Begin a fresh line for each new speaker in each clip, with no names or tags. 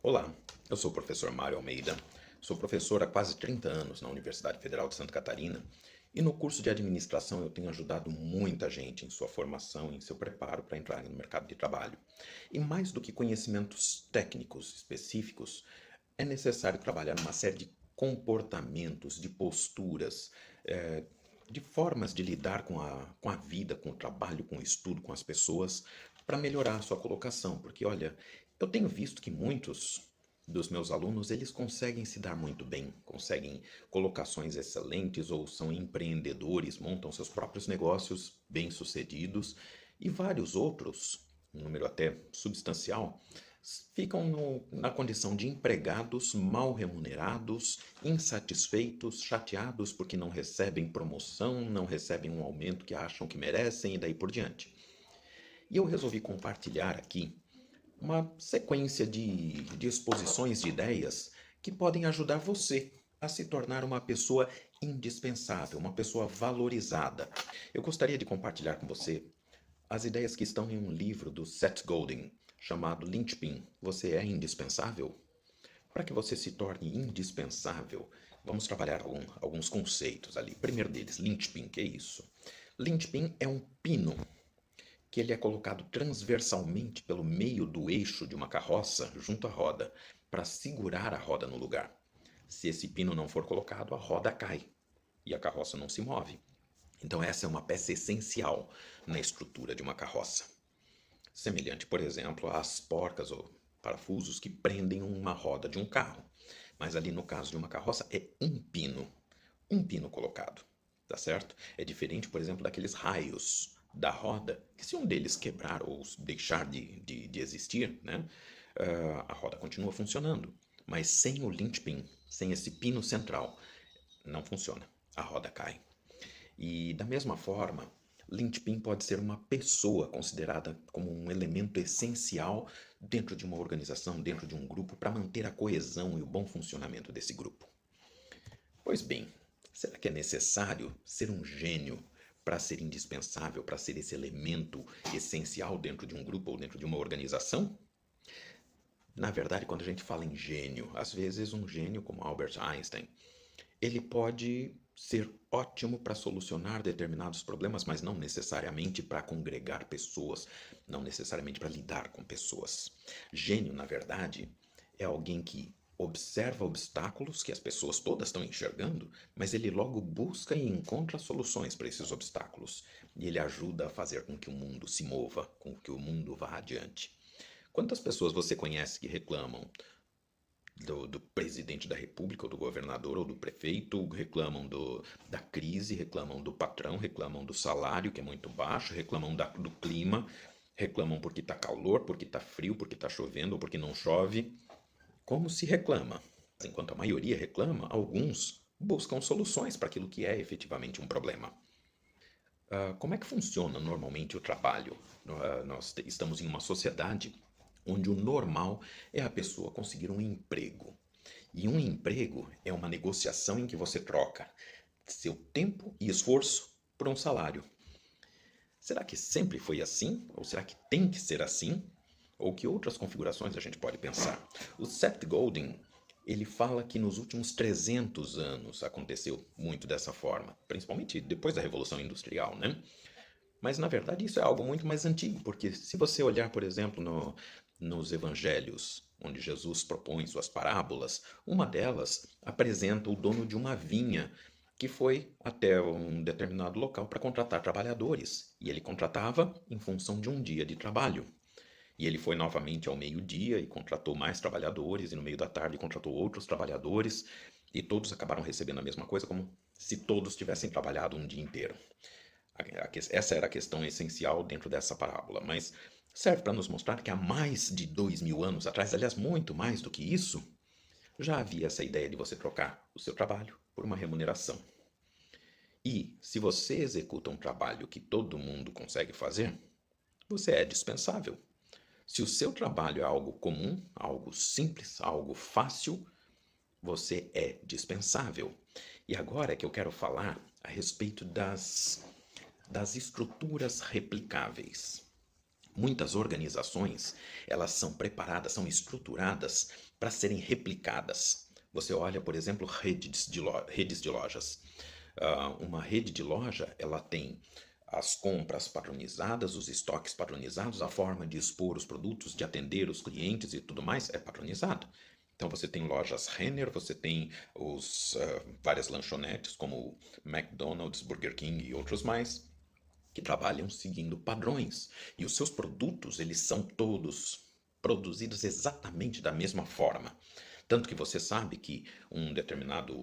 Olá, eu sou o professor Mário Almeida, sou professor há quase 30 anos na Universidade Federal de Santa Catarina e no curso de administração eu tenho ajudado muita gente em sua formação, em seu preparo para entrar no mercado de trabalho. E mais do que conhecimentos técnicos específicos, é necessário trabalhar numa série de comportamentos, de posturas, de formas de lidar com a vida, com o trabalho, com o estudo, com as pessoas, para melhorar a sua colocação. Porque, olha, eu tenho visto que muitos dos meus alunos, eles conseguem se dar muito bem, conseguem colocações excelentes ou são empreendedores, montam seus próprios negócios bem-sucedidos e vários outros, um número até substancial, ficam na condição de empregados mal remunerados, insatisfeitos, chateados porque não recebem promoção, não recebem um aumento que acham que merecem e daí por diante. E eu resolvi compartilhar aqui uma sequência de exposições de ideias que podem ajudar você a se tornar uma pessoa indispensável, uma pessoa valorizada. Eu gostaria de compartilhar com você as ideias que estão em um livro do Seth Godin chamado Linchpin. Você é indispensável? Para que você se torne indispensável, vamos trabalhar alguns conceitos ali. Primeiro deles, Linchpin, que é isso? Linchpin é um pino que ele é colocado transversalmente pelo meio do eixo de uma carroça junto à roda, para segurar a roda no lugar. Se esse pino não for colocado, a roda cai e a carroça não se move. Então, essa é uma peça essencial na estrutura de uma carroça. Semelhante, por exemplo, às porcas ou parafusos que prendem uma roda de um carro. Mas ali no caso de uma carroça é um pino colocado, tá certo? É diferente, por exemplo, daqueles raios da roda, que se um deles quebrar ou deixar de existir, né, a roda continua funcionando. Mas sem o linchpin, sem esse pino central, não funciona. A roda cai. E da mesma forma, linchpin pode ser uma pessoa considerada como um elemento essencial dentro de uma organização, dentro de um grupo, para manter a coesão e o bom funcionamento desse grupo. Pois bem, será que é necessário ser um gênio para ser indispensável, para ser esse elemento essencial dentro de um grupo ou dentro de uma organização? Na verdade, quando a gente fala em gênio, às vezes um gênio como Albert Einstein, ele pode ser ótimo para solucionar determinados problemas, mas não necessariamente para congregar pessoas, não necessariamente para lidar com pessoas. Gênio, na verdade, é alguém que observa obstáculos que as pessoas todas estão enxergando, mas ele logo busca e encontra soluções para esses obstáculos. E ele ajuda a fazer com que o mundo se mova, com que o mundo vá adiante. Quantas pessoas você conhece que reclamam do presidente da república, ou do governador, ou do prefeito, reclamam da crise, reclamam do patrão, reclamam do salário, que é muito baixo, reclamam do clima, reclamam porque está calor, porque está frio, porque está chovendo, ou porque não chove? Como se reclama? Enquanto a maioria reclama, alguns buscam soluções para aquilo que é efetivamente um problema. Como é que funciona normalmente o trabalho? Nós estamos em uma sociedade onde o normal é a pessoa conseguir um emprego. E um emprego é uma negociação em que você troca seu tempo e esforço por um salário. Será que sempre foi assim? Ou será que tem que ser assim? Ou que outras configurações a gente pode pensar? O Seth Godin, ele fala que nos últimos 300 anos aconteceu muito dessa forma, principalmente depois da Revolução Industrial, né? Mas na verdade isso é algo muito mais antigo, porque se você olhar, por exemplo, nos evangelhos, onde Jesus propõe suas parábolas, uma delas apresenta o dono de uma vinha que foi até um determinado local para contratar trabalhadores, e ele contratava em função de um dia de trabalho. E ele foi novamente ao meio-dia e contratou mais trabalhadores, e no meio da tarde contratou outros trabalhadores, e todos acabaram recebendo a mesma coisa, como se todos tivessem trabalhado um dia inteiro. Essa era a questão essencial dentro dessa parábola, mas serve para nos mostrar que há mais de 2000 anos atrás, aliás, muito mais do que isso, já havia essa ideia de você trocar o seu trabalho por uma remuneração. E se você executa um trabalho que todo mundo consegue fazer, você é dispensável. Se o seu trabalho é algo comum, algo simples, algo fácil, você é dispensável. E agora é que eu quero falar a respeito das estruturas replicáveis. Muitas organizações, elas são preparadas, são estruturadas para serem replicadas. Você olha, por exemplo, redes de lojas. Uma rede de loja, ela tem as compras padronizadas, os estoques padronizados, a forma de expor os produtos, de atender os clientes e tudo mais é padronizado. Então você tem lojas Renner, você tem várias lanchonetes como McDonald's, Burger King e outros mais, que trabalham seguindo padrões. E os seus produtos, eles são todos produzidos exatamente da mesma forma. Tanto que você sabe que um determinado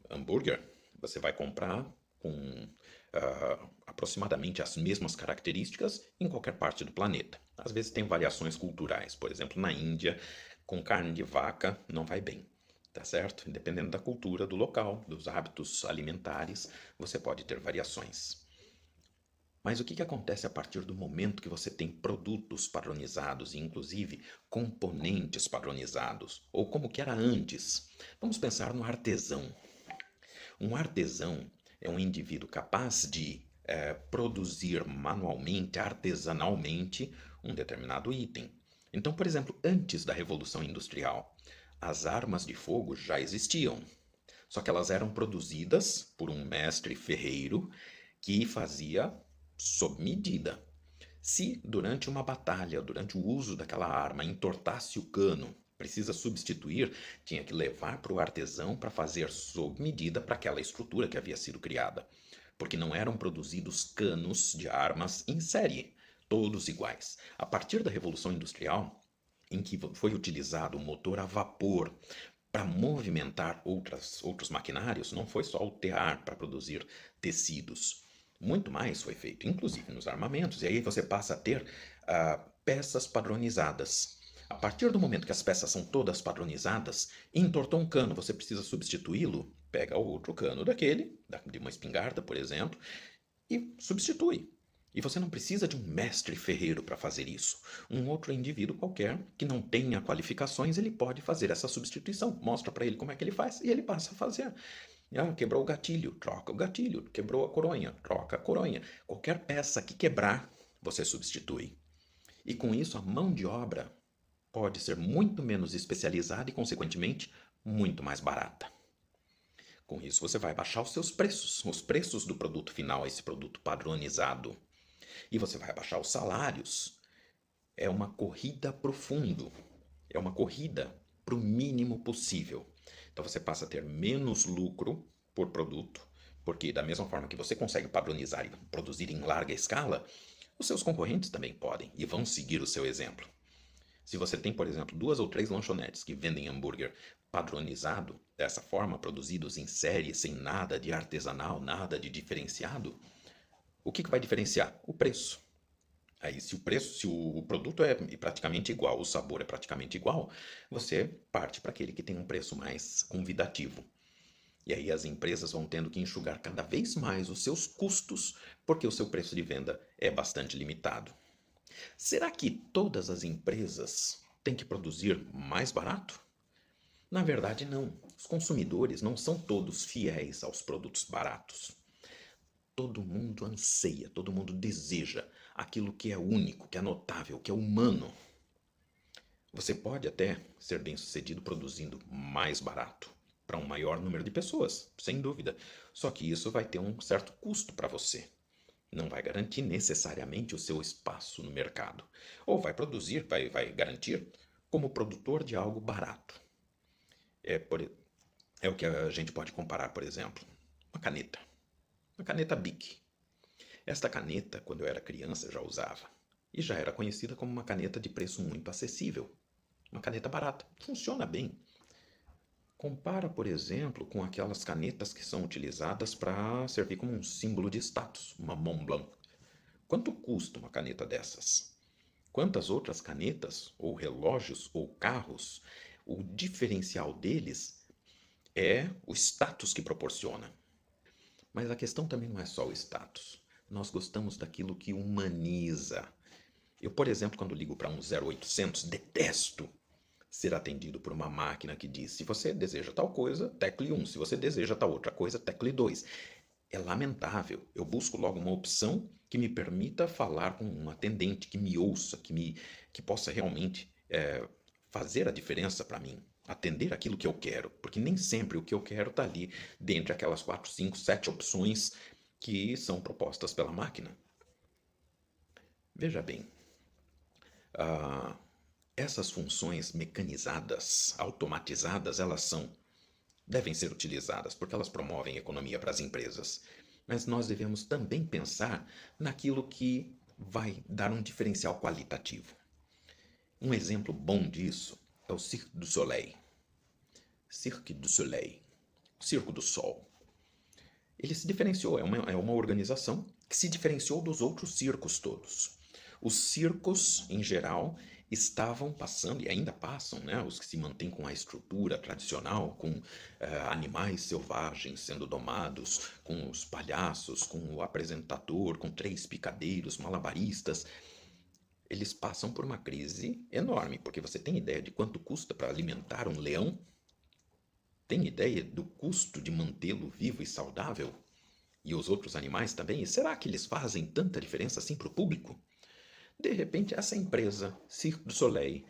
hambúrguer você vai comprar com aproximadamente as mesmas características em qualquer parte do planeta. Às vezes tem variações culturais. Por exemplo, na Índia, com carne de vaca não vai bem. Tá certo? Dependendo da cultura, do local, dos hábitos alimentares, você pode ter variações. Mas o que acontece a partir do momento que você tem produtos padronizados e, inclusive, componentes padronizados? Ou como que era antes? Vamos pensar no artesão. Um artesão é um indivíduo capaz de produzir manualmente, artesanalmente, um determinado item. Então, por exemplo, antes da Revolução Industrial, as armas de fogo já existiam, só que elas eram produzidas por um mestre ferreiro que fazia sob medida. Se durante uma batalha, durante o uso daquela arma, entortasse o cano, precisa substituir, tinha que levar para o artesão para fazer sob medida para aquela estrutura que havia sido criada. Porque não eram produzidos canos de armas em série, todos iguais. A partir da Revolução Industrial, em que foi utilizado o motor a vapor para movimentar outros maquinários, não foi só o tear para produzir tecidos. Muito mais foi feito, inclusive nos armamentos, e aí você passa a ter peças padronizadas. A partir do momento que as peças são todas padronizadas, entortou um cano, você precisa substituí-lo, pega outro cano daquele, de uma espingarda, por exemplo, e substitui. E você não precisa de um mestre ferreiro para fazer isso. Um outro indivíduo qualquer que não tenha qualificações, ele pode fazer essa substituição. Mostra para ele como é que ele faz e ele passa a fazer. Quebrou o gatilho, troca o gatilho. Quebrou a coronha, troca a coronha. Qualquer peça que quebrar, você substitui. E com isso, a mão de obra pode ser muito menos especializada e, consequentemente, muito mais barata. Com isso, você vai baixar os preços do produto final, esse produto padronizado. E você vai abaixar os salários. É uma corrida para o fundo. É uma corrida para o mínimo possível. Então você passa a ter menos lucro por produto, porque da mesma forma que você consegue padronizar e produzir em larga escala, os seus concorrentes também podem e vão seguir o seu exemplo. Se você tem, por exemplo, 2 ou 3 lanchonetes que vendem hambúrguer padronizado, dessa forma, produzidos em série, sem nada de artesanal, nada de diferenciado, o que vai diferenciar? O preço. Aí, se o produto é praticamente igual, o sabor é praticamente igual, você parte para aquele que tem um preço mais convidativo. E aí as empresas vão tendo que enxugar cada vez mais os seus custos, porque o seu preço de venda é bastante limitado. Será que todas as empresas têm que produzir mais barato? Na verdade, não. Os consumidores não são todos fiéis aos produtos baratos. Todo mundo anseia, todo mundo deseja aquilo que é único, que é notável, que é humano. Você pode até ser bem-sucedido produzindo mais barato para um maior número de pessoas, sem dúvida. Só que isso vai ter um certo custo para você. Não vai garantir necessariamente o seu espaço no mercado. Ou vai produzir, vai garantir como produtor de algo barato. É o que a gente pode comparar, por exemplo, uma caneta. Uma caneta Bic. Esta caneta, quando eu era criança, já usava. E já era conhecida como uma caneta de preço muito acessível. Uma caneta barata. Funciona bem. Compara, por exemplo, com aquelas canetas que são utilizadas para servir como um símbolo de status, uma Mont Blanc. Quanto custa uma caneta dessas? Quantas outras canetas, ou relógios, ou carros, o diferencial deles é o status que proporciona. Mas a questão também não é só o status. Nós gostamos daquilo que humaniza. Eu, por exemplo, quando ligo para um 0800, detesto ser atendido por uma máquina que diz: se você deseja tal coisa, tecle 1. Se você deseja tal outra coisa, tecle 2. é lamentável. Eu busco logo uma opção que me permita falar com um atendente, que me ouça, que possa realmente fazer a diferença para mim, atender aquilo que eu quero, porque nem sempre o que eu quero está ali dentre aquelas 4, 5, 7 opções que são propostas pela máquina. Veja bem, ah, essas funções mecanizadas, automatizadas, devem ser utilizadas porque elas promovem economia para as empresas. Mas nós devemos também pensar naquilo que vai dar um diferencial qualitativo. Um exemplo bom disso é o Cirque du Soleil. Cirque du Soleil, Circo do Sol. Ele se diferenciou, é uma organização que se diferenciou dos outros circos todos. Os circos, em geral, estavam passando, e ainda passam, né, os que se mantêm com a estrutura tradicional, com animais selvagens sendo domados, com os palhaços, com o apresentador, com 3 picadeiros, malabaristas. Eles passam por uma crise enorme, porque você tem ideia de quanto custa para alimentar um leão? Tem ideia do custo de mantê-lo vivo e saudável? E os outros animais também? E será que eles fazem tanta diferença assim para o público? De repente, essa empresa, Cirque du Soleil,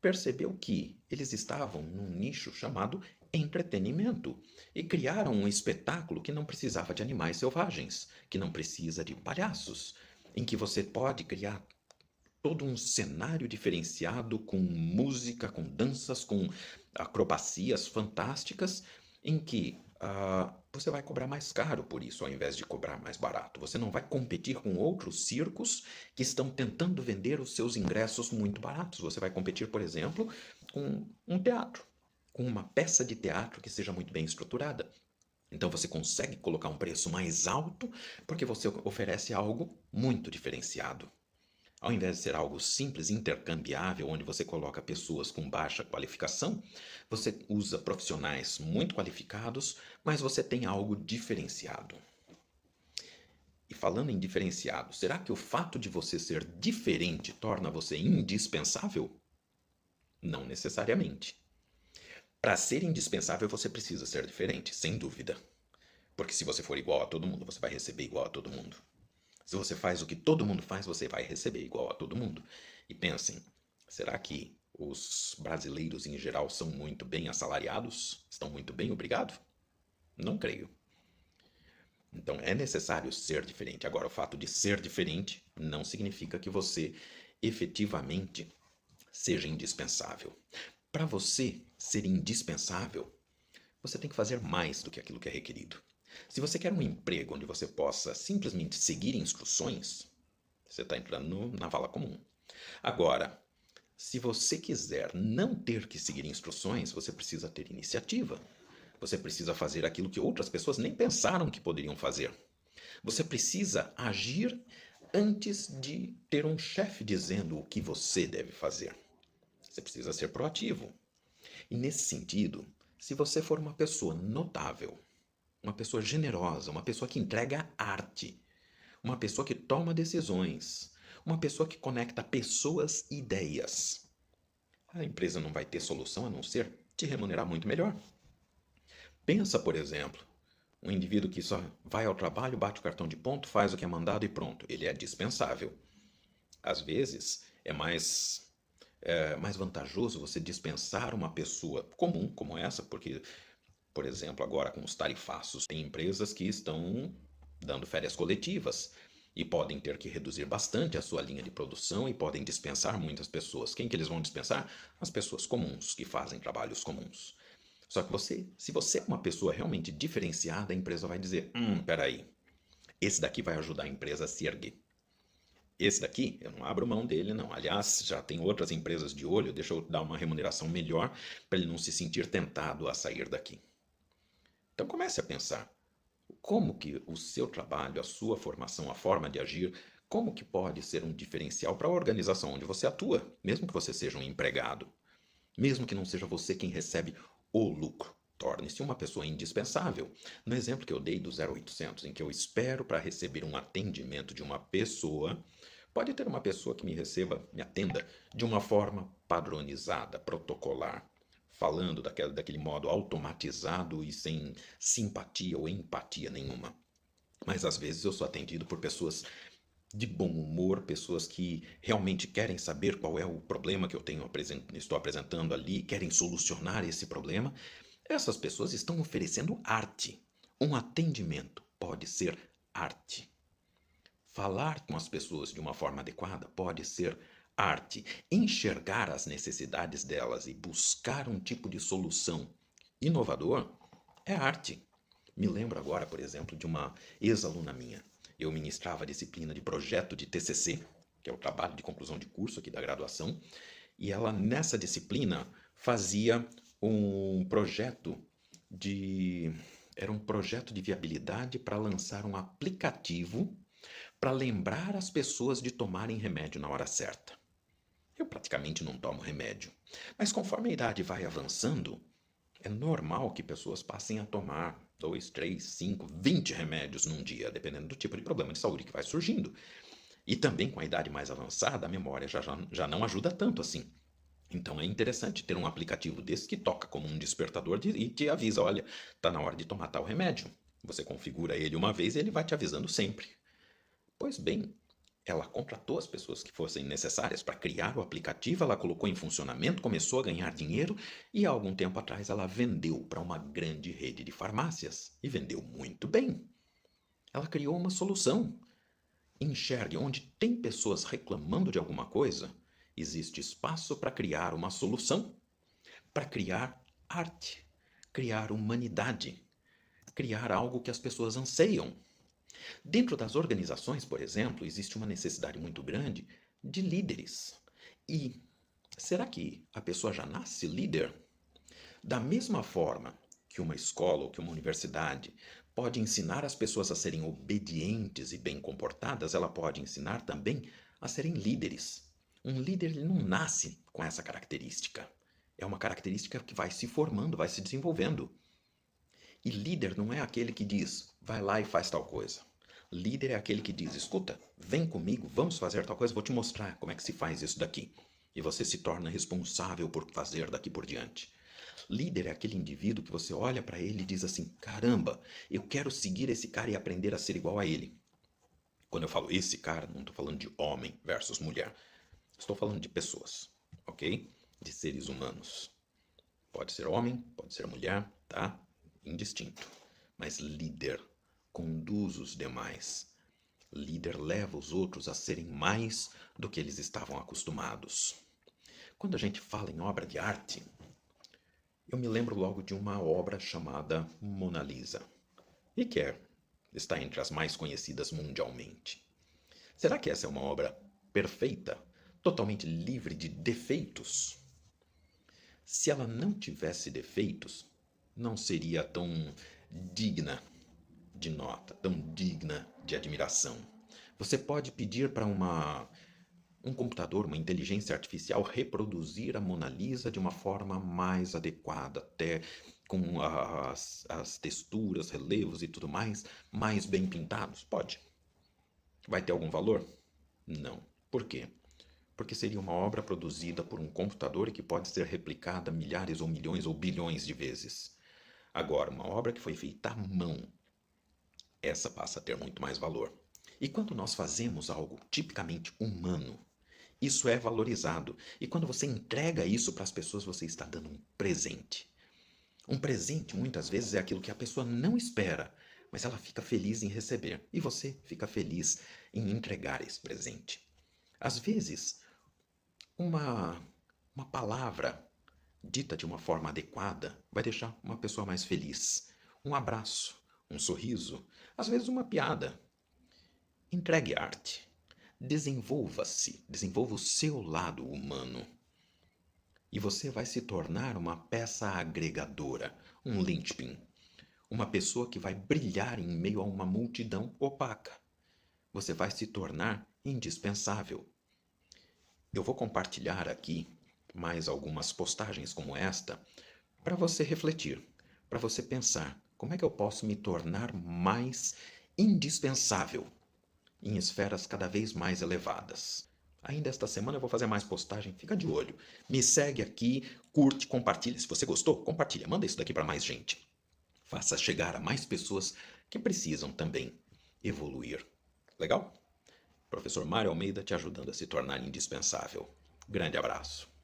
percebeu que eles estavam num nicho chamado entretenimento e criaram um espetáculo que não precisava de animais selvagens, que não precisa de palhaços, em que você pode criar todo um cenário diferenciado com música, com danças, com acrobacias fantásticas, em que você vai cobrar mais caro por isso, ao invés de cobrar mais barato. Você não vai competir com outros circos que estão tentando vender os seus ingressos muito baratos. Você vai competir, por exemplo, com um teatro, com uma peça de teatro que seja muito bem estruturada. Então você consegue colocar um preço mais alto porque você oferece algo muito diferenciado. Ao invés de ser algo simples, intercambiável, onde você coloca pessoas com baixa qualificação, você usa profissionais muito qualificados, mas você tem algo diferenciado. E falando em diferenciado, será que o fato de você ser diferente torna você indispensável? Não necessariamente. Para ser indispensável, você precisa ser diferente, sem dúvida. Porque se você for igual a todo mundo, você vai receber igual a todo mundo. Se você faz o que todo mundo faz, você vai receber igual a todo mundo. E pensem, será que os brasileiros em geral são muito bem assalariados? Estão muito bem, obrigado? Não creio. Então é necessário ser diferente. Agora, o fato de ser diferente não significa que você efetivamente seja indispensável. Para você ser indispensável, você tem que fazer mais do que aquilo que é requerido. Se você quer um emprego onde você possa simplesmente seguir instruções, você está entrando na vala comum. Agora, se você quiser não ter que seguir instruções, você precisa ter iniciativa. Você precisa fazer aquilo que outras pessoas nem pensaram que poderiam fazer. Você precisa agir antes de ter um chefe dizendo o que você deve fazer. Você precisa ser proativo. E nesse sentido, se você for uma pessoa notável, uma pessoa generosa, uma pessoa que entrega arte, uma pessoa que toma decisões, uma pessoa que conecta pessoas e ideias, a empresa não vai ter solução a não ser te remunerar muito melhor. Pensa, por exemplo, um indivíduo que só vai ao trabalho, bate o cartão de ponto, faz o que é mandado e pronto. Ele é dispensável. Às vezes é mais vantajoso você dispensar uma pessoa comum como essa, porque, por exemplo, agora com os tarifaços, tem empresas que estão dando férias coletivas e podem ter que reduzir bastante a sua linha de produção e podem dispensar muitas pessoas. Quem que eles vão dispensar? As pessoas comuns que fazem trabalhos comuns. Só que se você é uma pessoa realmente diferenciada, a empresa vai dizer: peraí, esse daqui vai ajudar a empresa a se erguer. Esse daqui, eu não abro mão dele, não. Aliás, já tem outras empresas de olho, deixa eu dar uma remuneração melhor para ele não se sentir tentado a sair daqui. Então comece a pensar, como que o seu trabalho, a sua formação, a forma de agir, como que pode ser um diferencial para a organização onde você atua, mesmo que você seja um empregado, mesmo que não seja você quem recebe o lucro. Torne-se uma pessoa indispensável. No exemplo que eu dei do 0800, em que eu espero para receber um atendimento de uma pessoa, pode ter uma pessoa que me receba, me atenda de uma forma padronizada, protocolar, falando daquele modo automatizado e sem simpatia ou empatia nenhuma. Mas às vezes eu sou atendido por pessoas de bom humor, pessoas que realmente querem saber qual é o problema que estou apresentando ali, querem solucionar esse problema. Essas pessoas estão oferecendo arte. Um atendimento pode ser arte. Falar com as pessoas de uma forma adequada pode ser arte. Enxergar as necessidades delas e buscar um tipo de solução inovador é arte. Me lembro agora, por exemplo, de uma ex-aluna minha. Eu ministrava a disciplina de projeto de TCC, que é o trabalho de conclusão de curso aqui da graduação, e ela, nessa disciplina, fazia um projeto de. Era um projeto de viabilidade para lançar um aplicativo para lembrar as pessoas de tomarem remédio na hora certa. Eu praticamente não tomo remédio, mas conforme a idade vai avançando, é normal que pessoas passem a tomar 2, 3, 5, 20 remédios num dia, dependendo do tipo de problema de saúde que vai surgindo. E também com a idade mais avançada, a memória já não ajuda tanto assim. Então é interessante ter um aplicativo desse que toca como um despertador e te avisa: olha, está na hora de tomar tal remédio. Você configura ele uma vez e ele vai te avisando sempre. Pois bem, ela contratou as pessoas que fossem necessárias para criar o aplicativo, ela colocou em funcionamento, começou a ganhar dinheiro e há algum tempo atrás ela vendeu para uma grande rede de farmácias e vendeu muito bem. Ela criou uma solução. Enxergue onde tem pessoas reclamando de alguma coisa, existe espaço para criar uma solução, para criar arte, criar humanidade, criar algo que as pessoas anseiam. Dentro das organizações, por exemplo, existe uma necessidade muito grande de líderes. E será que a pessoa já nasce líder? Da mesma forma que uma escola ou que uma universidade pode ensinar as pessoas a serem obedientes e bem comportadas, ela pode ensinar também a serem líderes. Um líder ele não nasce com essa característica. É uma característica que vai se formando, vai se desenvolvendo. E líder não é aquele que diz, vai lá e faz tal coisa. Líder é aquele que diz, escuta, vem comigo, vamos fazer tal coisa, vou te mostrar como é que se faz isso daqui. E você se torna responsável por fazer daqui por diante. Líder é aquele indivíduo que você olha para ele e diz assim, caramba, eu quero seguir esse cara e aprender a ser igual a ele. Quando eu falo esse cara, não estou falando de homem versus mulher. Estou falando de pessoas, ok? De seres humanos. Pode ser homem, pode ser mulher, tá? Indistinto. Mas líder conduz os demais. Líder leva os outros a serem mais do que eles estavam acostumados. Quando a gente fala em obra de arte, eu me lembro logo de uma obra chamada Mona Lisa, e que está entre as mais conhecidas mundialmente. Será que essa é uma obra perfeita, totalmente livre de defeitos? Se ela não tivesse defeitos, não seria tão digna de nota, tão digna de admiração. Você pode pedir para um computador, uma inteligência artificial, reproduzir a Mona Lisa de uma forma mais adequada, até com as texturas, relevos e tudo mais bem pintados? Pode. Vai ter algum valor? Não. Por quê? Porque seria uma obra produzida por um computador e que pode ser replicada milhares ou milhões ou bilhões de vezes. Agora, uma obra que foi feita à mão, essa passa a ter muito mais valor. E quando nós fazemos algo tipicamente humano, isso é valorizado. E quando você entrega isso para as pessoas, você está dando um presente. Um presente, muitas vezes, é aquilo que a pessoa não espera, mas ela fica feliz em receber. E você fica feliz em entregar esse presente. Às vezes, uma, uma palavra dita de uma forma adequada vai deixar uma pessoa mais feliz. Um abraço, um sorriso, às vezes uma piada. Entregue arte. Desenvolva-se, desenvolva o seu lado humano. E você vai se tornar uma peça agregadora, um linchpin. Uma pessoa que vai brilhar em meio a uma multidão opaca. Você vai se tornar indispensável. Eu vou compartilhar aqui mais algumas postagens como esta para você refletir, para você pensar como é que eu posso me tornar mais indispensável em esferas cada vez mais elevadas. Ainda esta semana eu vou fazer mais postagem, fica de olho. Me segue aqui, curte, compartilha. Se você gostou, compartilha, manda isso daqui para mais gente. Faça chegar a mais pessoas que precisam também evoluir. Legal? Professor Mário Almeida te ajudando a se tornar indispensável. Grande abraço.